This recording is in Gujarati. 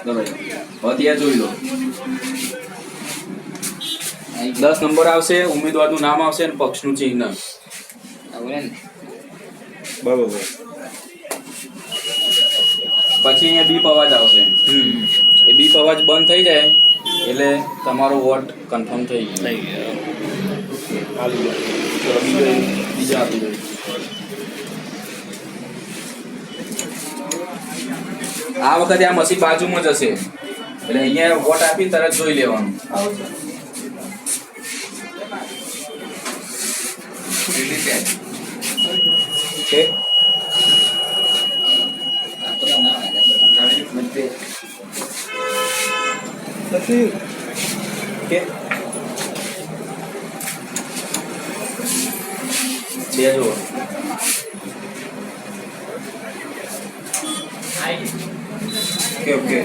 બરાબર. હવે ત્યાં જોઈ લો 10 નંબર આવશે, ઉમેદવારનું નામ આવશે અને પક્ષનું ચિહ્ન. બરોબર. પછી અહીંયા બીપ અવાજ આવશે. એ બીપ અવાજ બંધ થઈ જાય એટલે તમારો વોટ કન્ફર્મ થઈ ગયો. ચલો બીજા આપી દો. આ વખતે આ મશીન બાજુમાં જ હશે એટલે અહીંયા વોટ આપીને તરત જોઈ લેવાનું. Okay. બે જો ઓકે.